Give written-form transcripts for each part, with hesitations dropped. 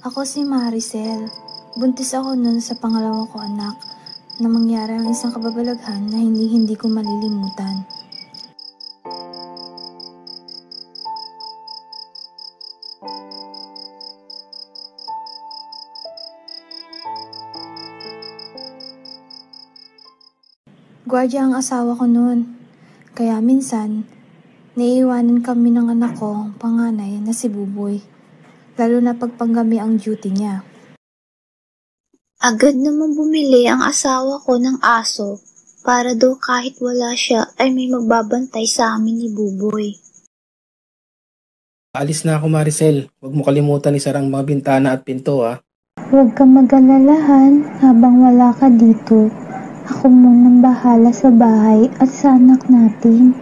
Ako si Maricel. Buntis ako noon sa pangalawa ko anak na mangyari ang isang kababalaghan na hindi ko malilimutan. Gwardiya ang asawa ko noon, kaya minsan, naiiwanan kami ng anak ko, ang panganay na si Buboy, lalo na pagpanggami ang duty niya. Agad naman bumili ang asawa ko ng aso para daw kahit wala siya ay may magbabantay sa amin ni Buboy. Alis na ako, Maricel. Huwag mo kalimutan isarang mga bintana at pinto, ha? Huwag kang mag-alalahan habang wala ka dito. Ako munang bahala sa bahay at sa anak natin.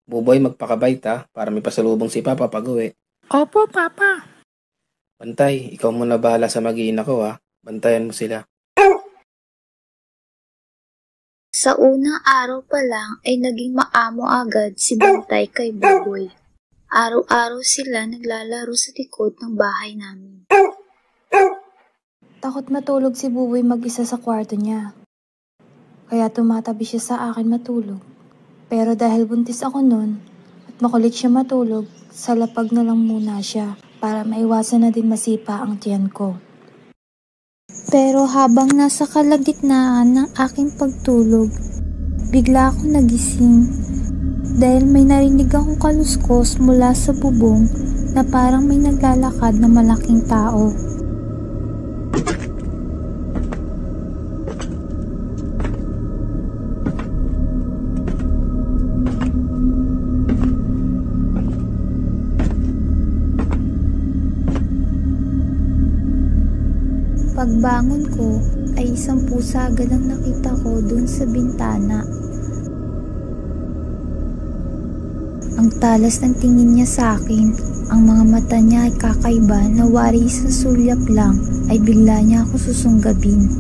Buboy, magpakabait, ha? Para may pasalubong si Papa pag-uwi. Opo, Papa. Bantay, ikaw muna bahala sa mag-iina ko, ha? Bantayan mo sila. Sa unang araw pa lang ay naging maamo agad si Bantay kay Buboy. Araw-araw sila naglalaro sa likod ng bahay namin. Takot matulog si Buboy mag-isa sa kwarto niya. Kaya tumatabi siya sa akin matulog. Pero dahil buntis ako noon at makulit siya matulog, sa lapag na lang muna siya para maiwasan na din masipa ang tiyan ko. Pero habang nasa kalagitnaan ng aking pagtulog, bigla akong nagising dahil may narinig akong kaluskos mula sa bubong na parang may naglalakad na malaking tao. Pagbangon ko ay isang pusa agad ang nakita ko dun sa bintana. Ang talas ng tingin niya sa akin, ang mga mata niya ay kakaiba na wari isang sulyap lang ay bigla niya ako susunggabin.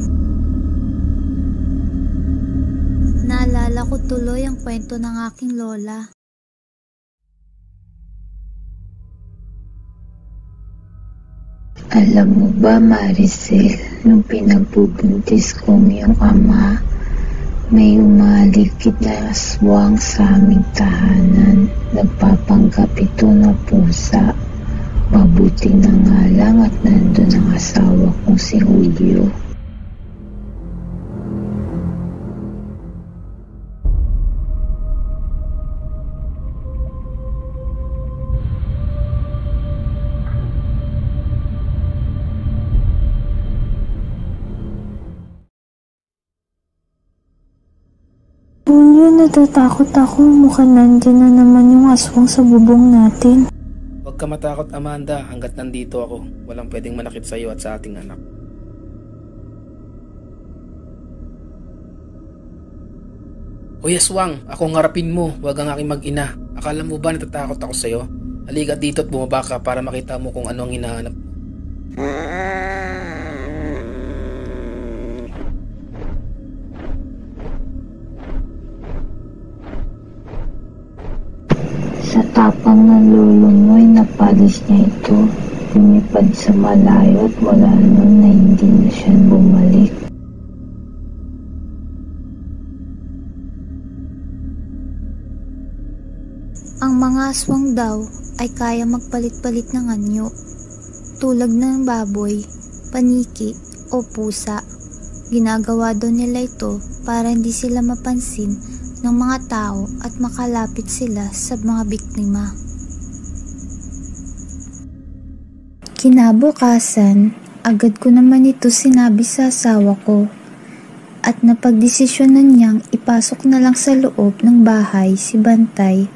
Naalala ko tuloy ang kwento ng aking lola. Alam mo ba, Maricel, nung pinagbubuntis kong iyong ama, may umalikid na aswang sa aming tahanan. Nagpapanggap ito na pusa. Mabuti na nga lang at nandun ang asawa kong si Julio. Julio, natatakot ako. Mukhang nandyan na naman yung aswang sa bubong natin. Huwag ka matakot, Amanda, hanggat nandito ako. Walang pwedeng manakit sa iyo at sa ating anak. Hoy, aswang, akong harapin mo, huwag ang aking mag-ina. Akala mo ba natatakot ako sa iyo? Halika dito at bumaba ka para makita mo kung ano ang hinahanap mo. Sa tapang ng lolo mo'y napalis niya ito. Lumipad sa malayo at wala nun na hindi na siya bumalik. Ang mga aswang daw ay kaya magpalit-palit ng anyo, tulad ng baboy, paniki o pusa. Ginagawa daw nila ito para hindi sila mapansin ng mga tao at makalapit sila sa mga biktima. Kinabukasan, agad ko naman ito sinabi sa asawa ko at napagdesisyonan niyang ipasok na lang sa loob ng bahay si Bantay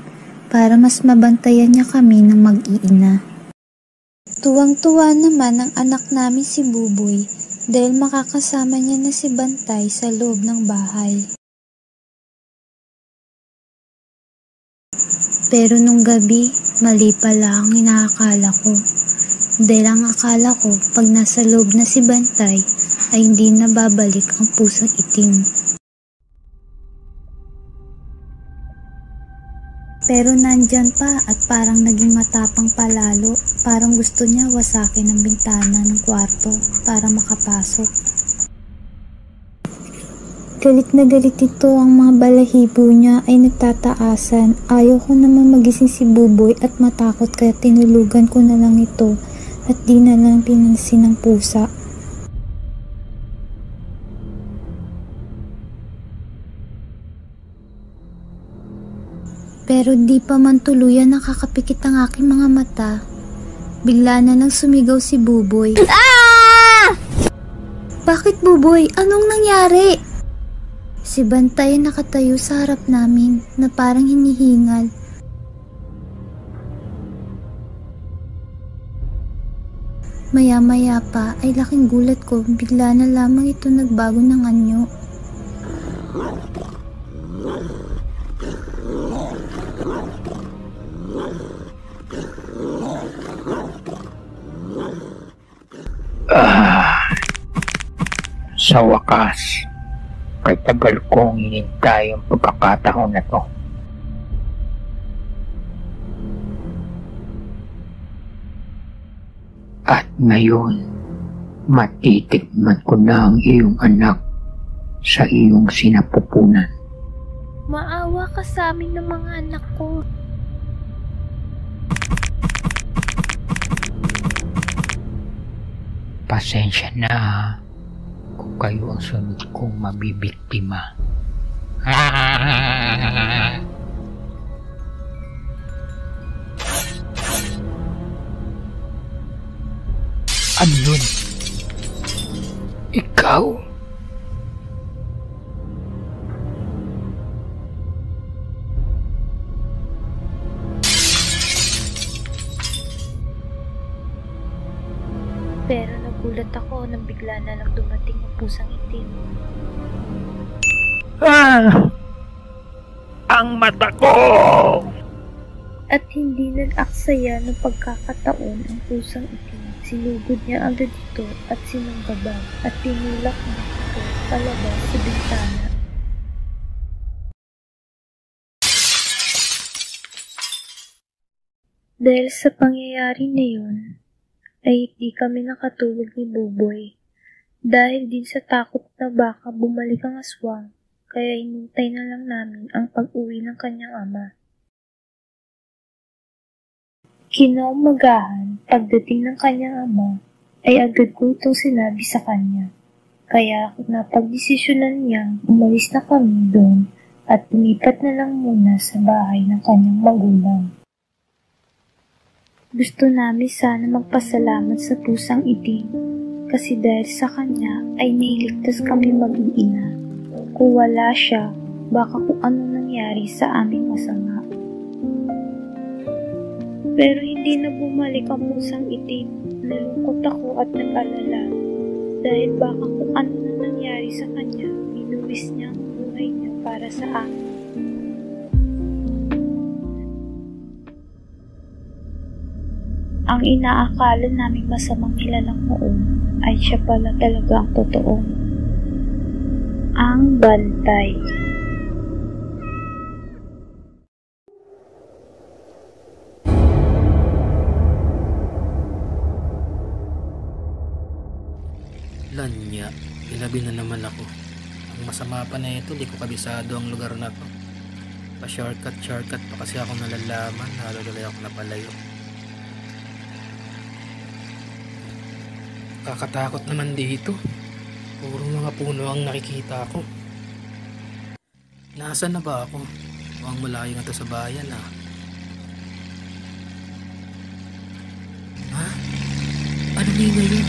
para mas mabantayan niya kami ng mag-iina. Tuwang-tuwa naman ang anak namin si Buboy dahil makakasama niya na si Bantay sa loob ng bahay. Pero nung gabi, mali pala ang inaakala ko. Dahil ang akala ko, pag nasa loob na si Bantay, ay hindi na babalik ang pusang itim. Pero nandyan pa at parang naging matapang palalo. Parang gusto niya wasakin ang bintana ng kwarto para makapasok. Galit na galit ito, ang mga balahibo niya ay nagtataasan. Ayaw ko naman magising si Buboy at matakot kaya tinulugan ko na lang ito at di na lang pinansin ng pusa. Pero di pa man tuluyan nakakapikit ang aking mga mata. Bigla na nang sumigaw si Buboy. Ah! Bakit, Buboy? Anong nangyari? Si Bantay nakatayo sa harap namin na parang hinihingal. Maya-maya pa ay laking gulat ko, bigla na lamang ito nagbago ng anyo. Sa wakas, kay tagal kong hinintay ang pagkakataon na to. At ngayon, matitikman ko na ang iyong anak sa iyong sinapupunan. Maawa ka sa amin ng mga anak ko. Pasensya na kung kayo ang sunod kong mabibiktima. Ano yun? Ikaw? Pero nagulat ako nang bigla na lang dumating ang pusang itim. Ang mata ko! At hindi nag-aksaya ng pagkakataon ang pusang itim. Sinugod niya agad ito at sinunggaban at tinulak niya ito palabas sa bintana. Dahil sa pangyayari na yun, ay hindi kami nakatulog ni Buboy. Dahil din sa takot na baka bumalik ang aswang, kaya hinintay na lang namin ang pag-uwi ng kanyang ama. Kinaumagahan, pagdating ng kanyang ama, ay agad ko itong sinabi sa kanya. Kaya napagdesisyonan niyang umalis na kami doon at lumipat na lang muna sa bahay ng kanyang magulang. Gusto namin sana magpasalamat sa pusang itim kasi dahil sa kanya ay nailigtas kami mag-iina. Kung wala siya, baka kung anong nangyari sa aming masama. Pero hindi na bumalik ang pusang itim. Nalungkot ako at nag-alala dahil baka kung ano na nangyari sa kanya, binuwis niya ang buhay niya para sa amin. Ang inaakala naming masamang nilalang noon ay siya pala talaga ang totoong ang Bantay. Lanya, ginabi na naman ako. Ang masama pa na ito, di ko kabisado ang lugar na to. Pa-shortcut pa kasi ako nalalaman, nalululay ako na palayo. Kakatakot naman dito. Puro mga puno ang nakikita ko. Nasaan na ba ako? Mukhang malayo na to sa bayan ah. Ha? Ano na yun?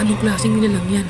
Anong klaseng nilalang yan?